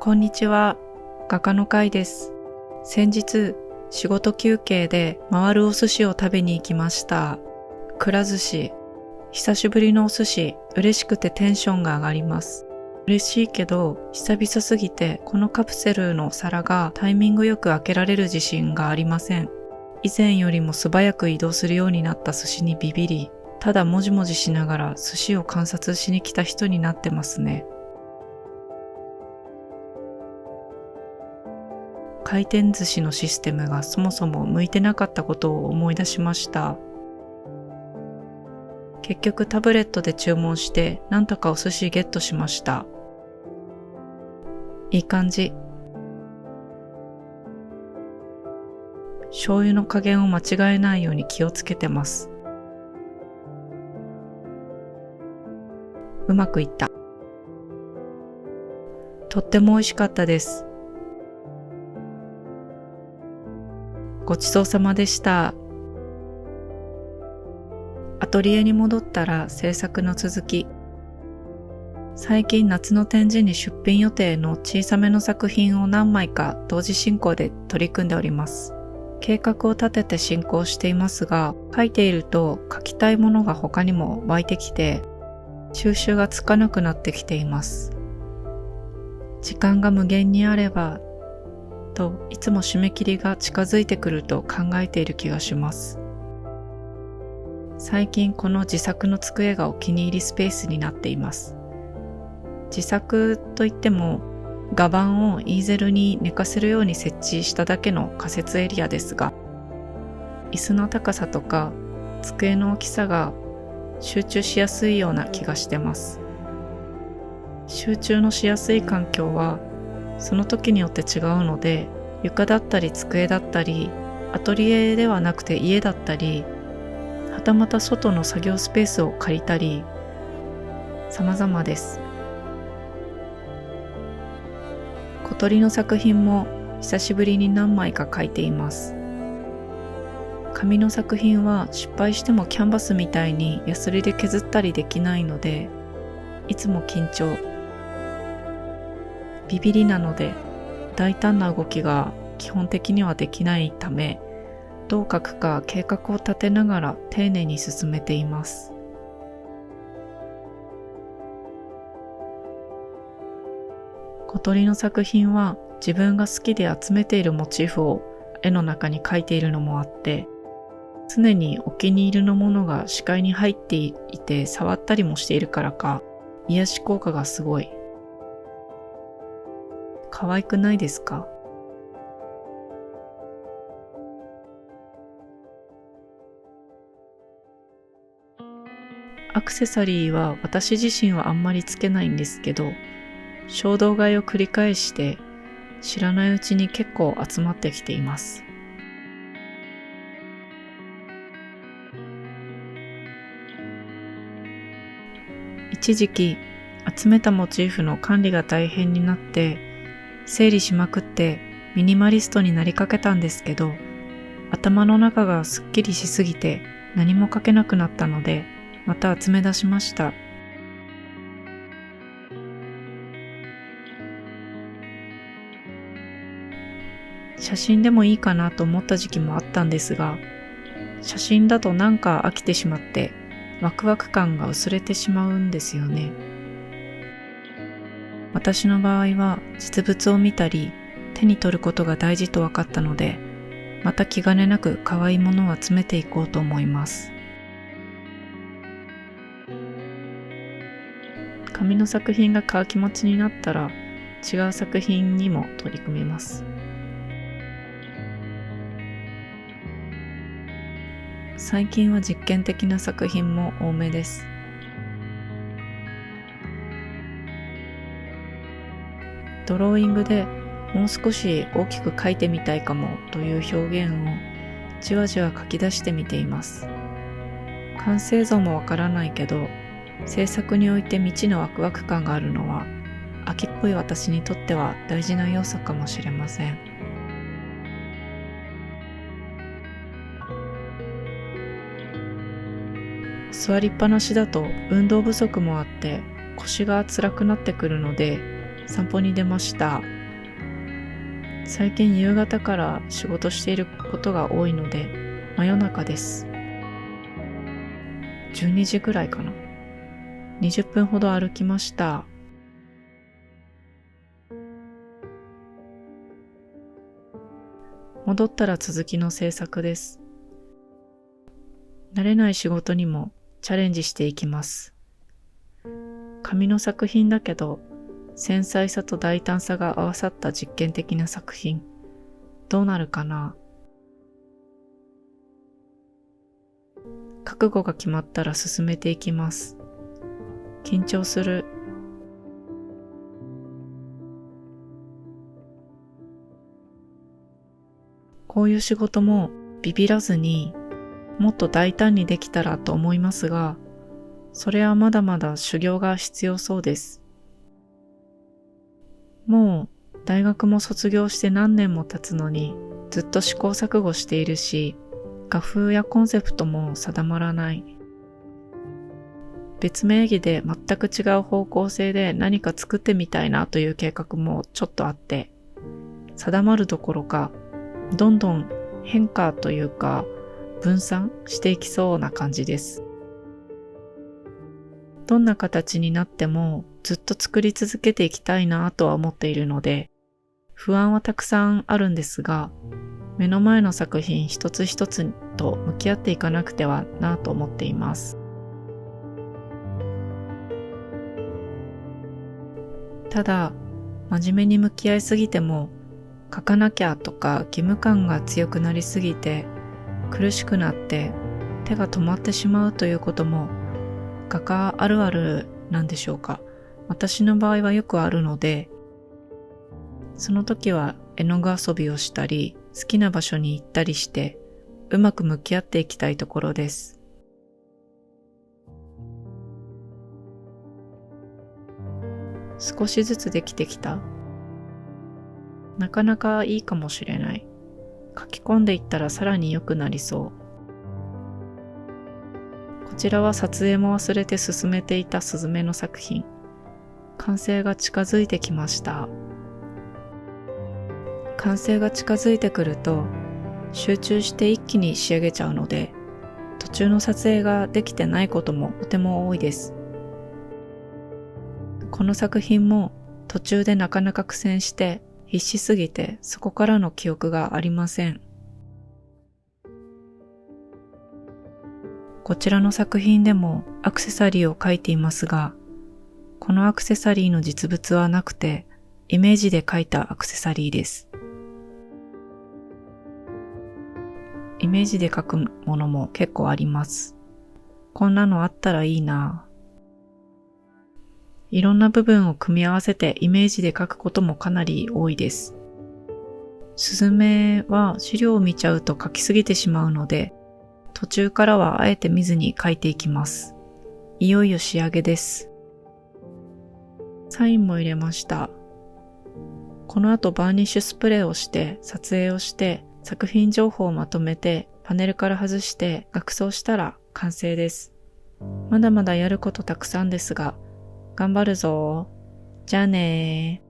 こんにちは、画家の会です。先日、仕事休憩で回るお寿司を食べに行きました。くら寿司。久しぶりのお寿司、嬉しくてテンションが上がります。嬉しいけど、久々すぎてこのカプセルの皿がタイミングよく開けられる自信がありません。以前よりも素早く移動するようになった寿司にビビり、ただもじもじしながら寿司を観察しに来た人になってますね。回転寿司のシステムがそもそも向いてなかったことを思い出しました。結局タブレットで注文してなんとかお寿司ゲットしました。いい感じ。醤油の加減を間違えないように気をつけてます。うまくいった。とっても美味しかったです。ごちそうさまでした。アトリエに戻ったら制作の続き。最近夏の展示に出品予定の小さめの作品を何枚か同時進行で取り組んでおります。計画を立てて進行していますが、書いていると書きたいものが他にも湧いてきて、収集がつかなくなってきています。時間が無限にあれば、といつも締め切りが近づいてくると考えている気がします。最近この自作の机がお気に入りスペースになっています。自作といっても画板をイーゼルに寝かせるように設置しただけの仮設エリアですが、椅子の高さとか机の大きさが集中しやすいような気がしてます。集中のしやすい環境はその時によって違うので、床だったり机だったり、アトリエではなくて家だったり、はたまた外の作業スペースを借りたり、様々です。小鳥の作品も久しぶりに何枚か描いています。紙の作品は失敗してもキャンバスみたいにヤスリで削ったりできないので、いつも緊張。ビビりなので大胆な動きが基本的にはできないため、どう描くか計画を立てながら丁寧に進めています。小鳥の作品は自分が好きで集めているモチーフを絵の中に描いているのもあって、常にお気に入りのものが視界に入っていて触ったりもしているからか、癒し効果がすごい。可愛くないですか？アクセサリーは私自身はあんまりつけないんですけど、衝動買いを繰り返して知らないうちに結構集まってきています。一時期集めたモチーフの管理が大変になって整理しまくってミニマリストになりかけたんですけど、頭の中がすっきりしすぎて何も書けなくなったので、また集め出しました。写真でもいいかなと思った時期もあったんですが、写真だとなんか飽きてしまってワクワク感が薄れてしまうんですよね。私の場合は実物を見たり手に取ることが大事と分かったので、また気兼ねなく可愛いものを集めていこうと思います。紙の作品が乾き持ちになったら違う作品にも取り組みます。最近は実験的な作品も多めです。ドローイングでもう少し大きく描いてみたいかもという表現をじわじわ書き出してみています。完成像もわからないけど、制作において未知のワクワク感があるのは秋っぽい私にとっては大事な要素かもしれません。座りっぱなしだと運動不足もあって腰が辛くなってくるので散歩に出ました。最近夕方から仕事していることが多いので、真夜中です。12時ぐらいかな。20分ほど歩きました。戻ったら続きの制作です。慣れない仕事にもチャレンジしていきます。紙の作品だけど、繊細さと大胆さが合わさった実験的な作品。どうなるかな？覚悟が決まったら進めていきます。緊張する。こういう仕事もビビらずにもっと大胆にできたらと思いますが、それはまだまだ修行が必要そうです。もう大学も卒業して何年も経つのにずっと試行錯誤しているし、画風やコンセプトも定まらない。別名義で全く違う方向性で何か作ってみたいなという計画もちょっとあって、定まるどころかどんどん変化というか分散していきそうな感じです。どんな形になってもずっと作り続けていきたいなとは思っているので、不安はたくさんあるんですが、目の前の作品一つ一つと向き合っていかなくてはなと思っています。ただ、真面目に向き合いすぎても、書かなきゃとか義務感が強くなりすぎて、苦しくなって手が止まってしまうということも、画家あるあるなんでしょうか。私の場合はよくあるので、その時は絵の具遊びをしたり、好きな場所に行ったりして、うまく向き合っていきたいところです。少しずつできてきた。なかなかいいかもしれない。書き込んでいったらさらに良くなりそう。こちらは撮影も忘れて進めていたスズメの作品。完成が近づいてきました。完成が近づいてくると、集中して一気に仕上げちゃうので、途中の撮影ができてないこともとても多いです。この作品も途中でなかなか苦戦して必死すぎてそこからの記憶がありません。こちらの作品でもアクセサリーを描いていますが、このアクセサリーの実物はなくてイメージで描いたアクセサリーです。イメージで描くものも結構あります。こんなのあったらいいな。いろんな部分を組み合わせてイメージで描くこともかなり多いです。スズメは資料を見ちゃうと描きすぎてしまうので、途中からはあえて見ずに描いていきます。いよいよ仕上げです。サインも入れました。この後バーニッシュスプレーをして撮影をして作品情報をまとめてパネルから外して額装したら完成です。まだまだやることたくさんですが、頑張るぞ。じゃあねー。